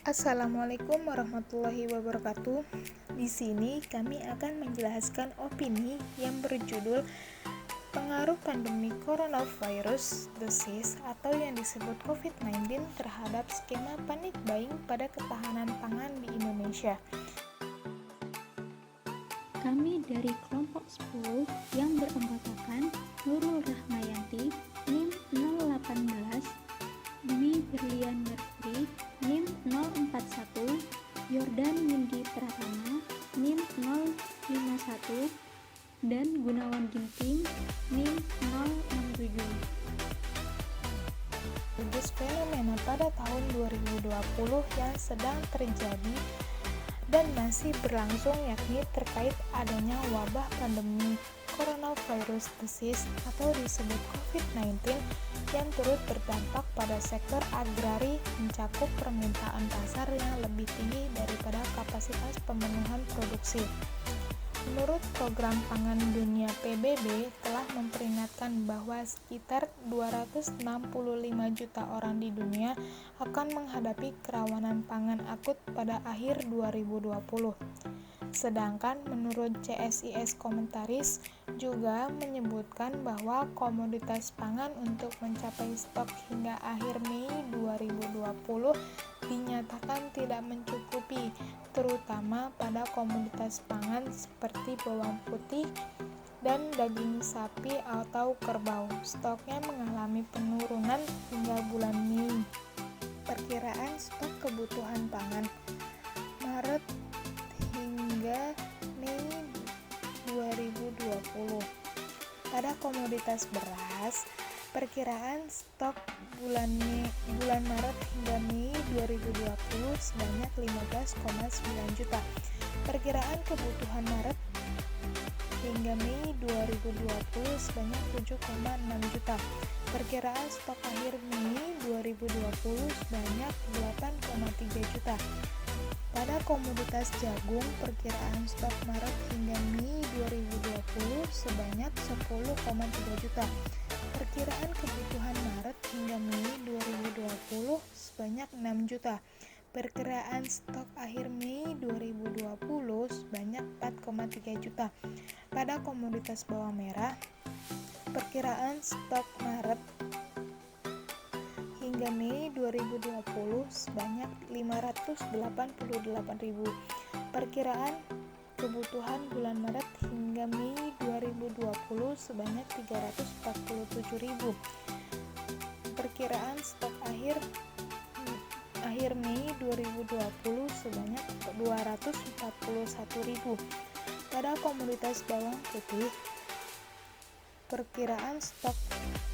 Assalamualaikum warahmatullahi wabarakatuh. Di sini kami akan menjelaskan opini yang berjudul pengaruh pandemi coronavirus disease atau yang disebut COVID-19 terhadap skema panic buying pada ketahanan pangan di Indonesia. Kami dari kelompok 10 yang beranggotakan Nurul Rahmayanti, NIM 018, Dwi Berlian Mercury, NIM 041, Yordan Windy Pratama, NIM 051, dan Gunawan Ginting, NIM 067. Sekaligus fenomena pada tahun 2020 yang sedang terjadi dan masih berlangsung, yakni terkait adanya wabah pandemi coronavirus disease atau disebut COVID-19 yang turut berdampak pada sektor agrari, mencakup permintaan pasar yang lebih tinggi daripada kapasitas pemenuhan produksi. Menurut Program Pangan Dunia PBB telah memperingatkan bahwa sekitar 265 juta orang di dunia akan menghadapi kerawanan pangan akut pada akhir 2020. Sedangkan menurut CSIS Komentaris juga menyebutkan bahwa komoditas pangan untuk mencapai stok hingga akhir Mei 2020 dinyatakan tidak mencukupi, terutama pada komoditas pangan seperti bawang putih dan daging sapi atau kerbau. Stoknya mengalami penurunan hingga bulan Mei. Perkiraan stok kebutuhan pangan Maret hingga Mei 2020. Pada komoditas beras, perkiraan stok bulan Maret hingga Mei 2020 sebanyak 15,9 juta. Perkiraan kebutuhan Maret hingga Mei 2020 sebanyak 7,6 juta. Perkiraan stok akhir Mei 2020 sebanyak 8,3 juta. Pada komoditas jagung, perkiraan stok Maret hingga Mei 2020 sebanyak 10,3 juta. Perkiraan kebutuhan Maret hingga Mei 2020 sebanyak 6 juta. Perkiraan stok akhir Mei 2020 sebanyak 4,3 juta. Pada komoditas bawang merah, perkiraan stok Maret hingga Mei 2020 sebanyak 588.000. Perkiraan kebutuhan bulan Maret hingga Mei 2020 sebanyak 347.000. Perkiraan stok akhir Mei 2020 sebanyak 241.000. Pada komoditas bawang putih, perkiraan stok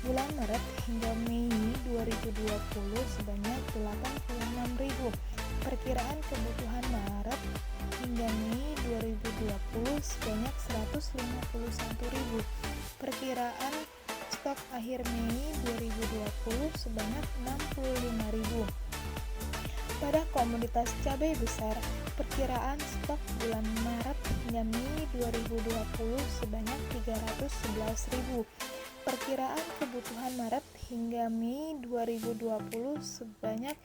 bulan Maret hingga Mei 2020 sebanyak 86.000. Perkiraan kebutuhan Maret hingga Mei 2020 sebanyak 151.000. Perkiraan stok akhir Mei 2020 sebanyak 65.000. Pada komoditas cabai besar, perkiraan stok bulan Maret hingga Mei 2020 sebanyak 311.000. Perkiraan kebutuhan Maret hingga Mei 2020 sebanyak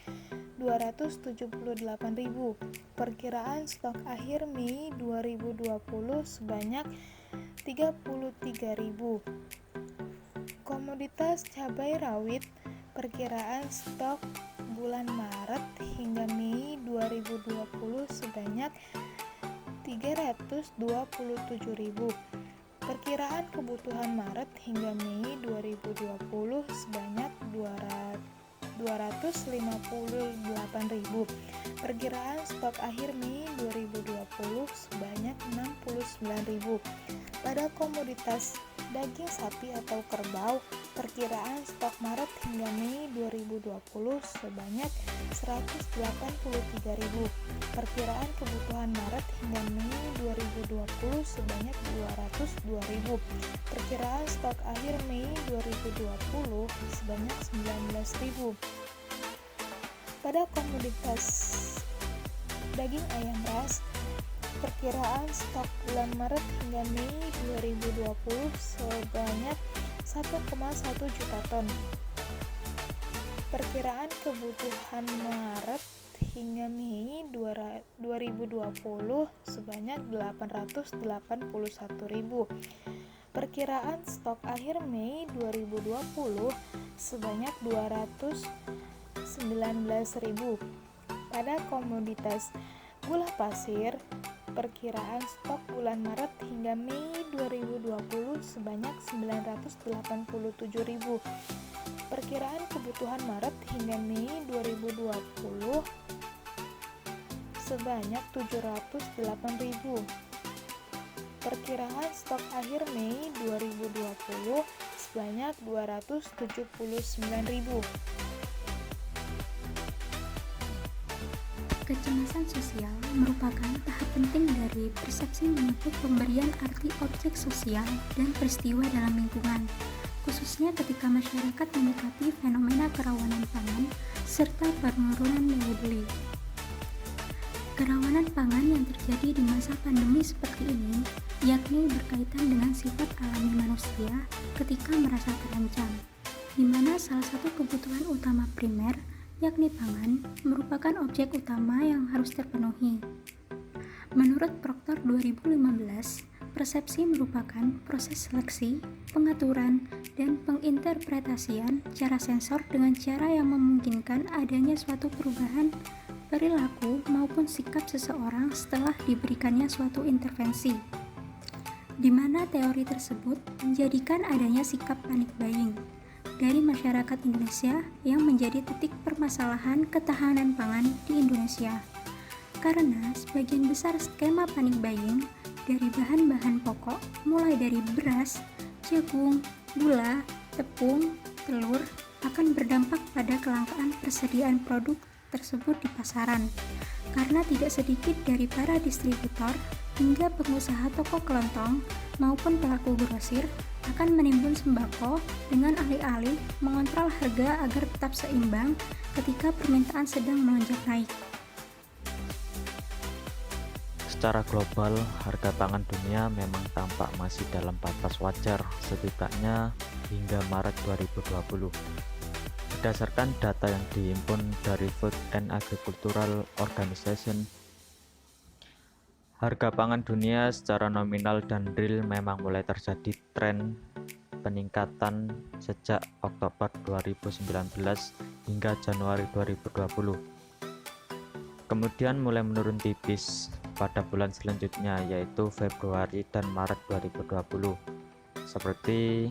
278.000. Perkiraan stok akhir Mei 2020 sebanyak 33.000. Komoditas cabai rawit, perkiraan stok bulan Maret hingga Mei 2020 sebanyak 327.000. Perkiraan kebutuhan Maret hingga Mei 2020 sebanyak 258.000. Perkiraan stok akhir Mei 2020 sebanyak 69.000. Pada komoditas daging sapi atau kerbau, perkiraan stok Maret hingga Mei 2020 sebanyak 183.000. Perkiraan kebutuhan Maret hingga Mei 2020 sebanyak 202.000. Perkiraan stok akhir Mei 2020 sebanyak 19.000. Pada komoditas daging ayam ras, perkiraan stok bulan Maret hingga Mei 2020 sebanyak 1,1 juta ton. Perkiraan kebutuhan Maret hingga Mei 2020 sebanyak 881.000. Perkiraan stok akhir Mei 2020 sebanyak 219.000. Pada komoditas gula pasir, perkiraan stok bulan Maret hingga Mei 2020 sebanyak 987.000. Perkiraan kebutuhan Maret hingga Mei 2020 sebanyak 708.000. Perkiraan stok akhir Mei 2020 sebanyak 279.000. Kecemasan sosial merupakan tahap penting dari persepsi menyangkut pemberian arti objek sosial dan peristiwa dalam lingkungan, khususnya ketika masyarakat menyikapi fenomena kerawanan pangan serta penurunan daya beli. Kerawanan pangan yang terjadi di masa pandemi seperti ini, yakni berkaitan dengan sifat alami manusia ketika merasa terancam, di mana salah satu kebutuhan utama primer, yakni pangan, merupakan objek utama yang harus terpenuhi. Menurut Proctor 2015, persepsi merupakan proses seleksi, pengaturan, dan penginterpretasian cara sensor dengan cara yang memungkinkan adanya suatu perubahan perilaku maupun sikap seseorang setelah diberikannya suatu intervensi, di mana teori tersebut menjadikan adanya sikap panic buying dari masyarakat Indonesia yang menjadi titik permasalahan ketahanan pangan di Indonesia. Karena sebagian besar skema panic buying dari bahan-bahan pokok mulai dari beras, jagung, gula, tepung, telur akan berdampak pada kelangkaan persediaan produk tersebut di pasaran. Karena tidak sedikit dari para distributor hingga pengusaha toko kelontong maupun pelaku grosir akan menimbun sembako dengan alih-alih mengontrol harga agar tetap seimbang ketika permintaan sedang melonjak naik. Secara global, harga pangan dunia memang tampak masih dalam batas wajar, setidaknya hingga Maret 2020. Berdasarkan data yang dihimpun dari Food and Agricultural Organization, harga pangan dunia secara nominal dan real memang mulai terjadi tren peningkatan sejak Oktober 2019 hingga Januari 2020. Kemudian mulai menurun tipis pada bulan selanjutnya, yaitu Februari dan Maret 2020. Seperti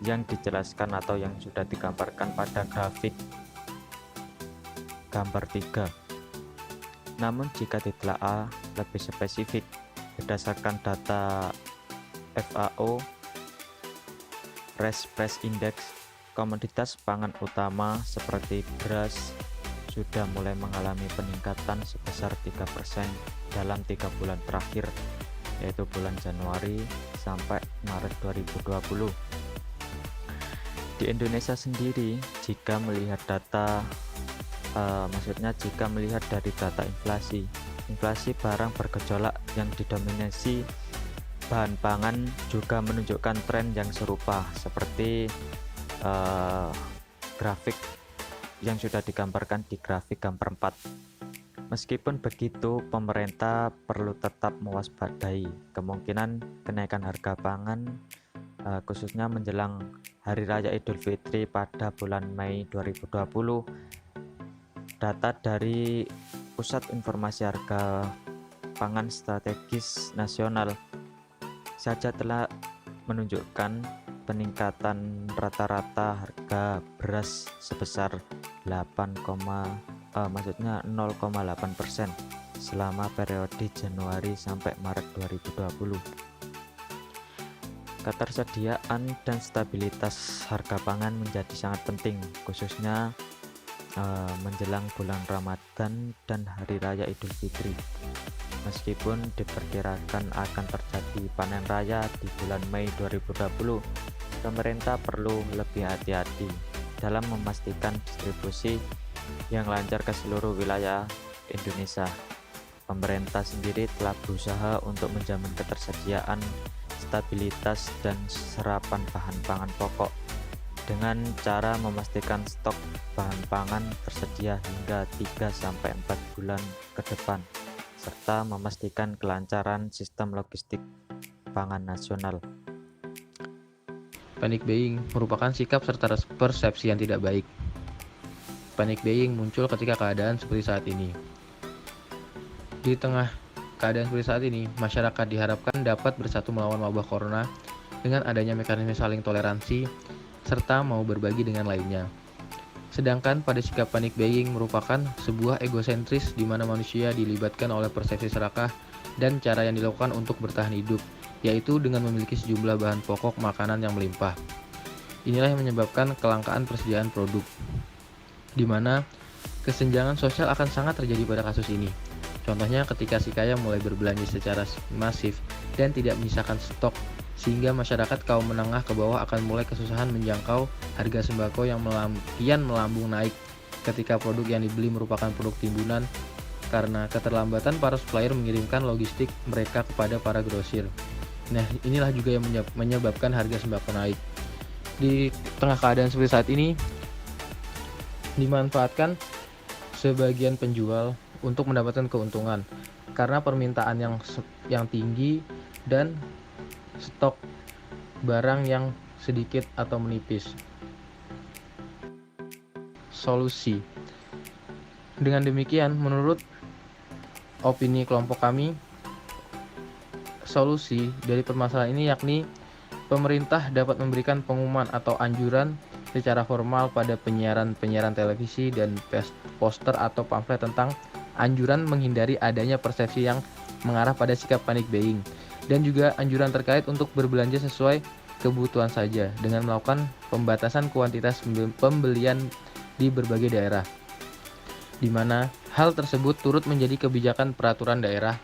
yang dijelaskan atau yang sudah digambarkan pada grafik gambar 3. Namun jika ditelaah lebih spesifik berdasarkan data FAO Rice Price Index, komoditas pangan utama seperti beras sudah mulai mengalami peningkatan sebesar 3% dalam 3 bulan terakhir, yaitu bulan Januari sampai Maret 2020. Di Indonesia sendiri, jika melihat dari data inflasi barang bergejolak yang didominasi bahan pangan juga menunjukkan tren yang serupa seperti grafik yang sudah digambarkan di grafik gambar 4. Meskipun begitu, pemerintah perlu tetap mewaspadai kemungkinan kenaikan harga pangan khususnya menjelang Hari Raya Idul Fitri pada bulan Mei 2020. Data dari Pusat Informasi Harga Pangan Strategis Nasional saja telah menunjukkan peningkatan rata-rata harga beras sebesar 0,8% selama periode Januari sampai Maret 2020. Ketersediaan dan stabilitas harga pangan menjadi sangat penting, khususnya menjelang bulan Ramadan dan Hari Raya Idul Fitri. Meskipun diperkirakan akan terjadi panen raya di bulan Mei 2020, pemerintah perlu lebih hati-hati dalam memastikan distribusi yang lancar ke seluruh wilayah Indonesia. Pemerintah sendiri telah berusaha untuk menjamin ketersediaan, stabilitas, dan serapan bahan pangan pokok dengan cara memastikan stok bahan pangan tersedia hingga 3-4 bulan ke depan, serta memastikan kelancaran sistem logistik pangan nasional. Panic buying merupakan sikap serta persepsi yang tidak baik. Panic buying muncul ketika keadaan seperti saat ini. Di tengah keadaan seperti saat ini, masyarakat diharapkan dapat bersatu melawan wabah corona dengan adanya mekanisme saling toleransi serta mau berbagi dengan lainnya. Sedangkan pada sikap panic buying merupakan sebuah egosentris di mana manusia dilibatkan oleh persepsi serakah dan cara yang dilakukan untuk bertahan hidup, yaitu dengan memiliki sejumlah bahan pokok makanan yang melimpah. Inilah yang menyebabkan kelangkaan persediaan produk, di mana kesenjangan sosial akan sangat terjadi pada kasus ini. Contohnya ketika si kaya mulai berbelanja secara masif dan tidak menyisakan stok, sehingga masyarakat kaum menengah ke bawah akan mulai kesusahan menjangkau harga sembako yang kian melambung naik ketika produk yang dibeli merupakan produk timbunan karena keterlambatan para supplier mengirimkan logistik mereka kepada para grosir. Nah, inilah juga yang menyebabkan harga sembako naik. Di tengah keadaan seperti saat ini, dimanfaatkan sebagian penjual untuk mendapatkan keuntungan karena permintaan yang tinggi dan stok barang yang sedikit atau menipis. Solusi. Dengan demikian, menurut opini kelompok kami, solusi dari permasalahan ini yakni pemerintah dapat memberikan pengumuman atau anjuran secara formal pada penyiaran televisi dan poster atau pamflet tentang anjuran menghindari adanya persepsi yang mengarah pada sikap panic buying, dan juga anjuran terkait untuk berbelanja sesuai kebutuhan saja dengan melakukan pembatasan kuantitas pembelian di berbagai daerah, di mana hal tersebut turut menjadi kebijakan peraturan daerah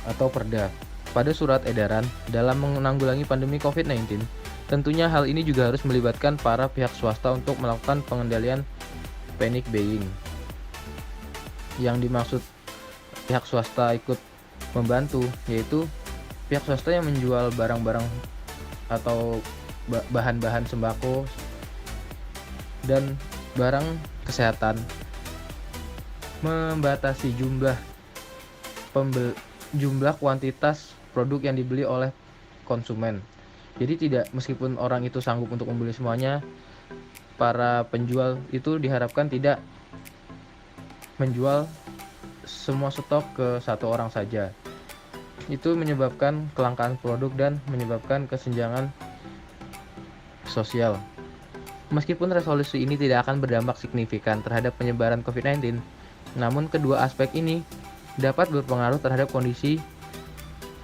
atau Perda pada surat edaran dalam menanggulangi pandemi COVID-19. Tentunya hal ini juga harus melibatkan para pihak swasta untuk melakukan pengendalian panic buying. Yang dimaksud pihak swasta ikut membantu yaitu pihak swasta yang menjual barang-barang atau bahan-bahan sembako dan barang kesehatan, membatasi jumlah kuantitas produk yang dibeli oleh konsumen. Jadi meskipun orang itu sanggup untuk membeli semuanya, para penjual itu diharapkan tidak menjual semua stok ke satu orang saja. Itu menyebabkan kelangkaan produk dan menyebabkan kesenjangan sosial. Meskipun resolusi ini tidak akan berdampak signifikan terhadap penyebaran COVID-19, namun kedua aspek ini dapat berpengaruh terhadap kondisi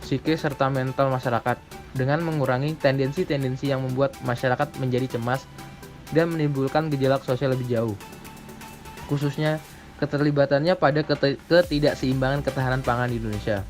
psikis serta mental masyarakat dengan mengurangi tendensi-tendensi yang membuat masyarakat menjadi cemas dan menimbulkan gejolak sosial lebih jauh. Khususnya keterlibatannya pada ketidakseimbangan ketahanan pangan di Indonesia.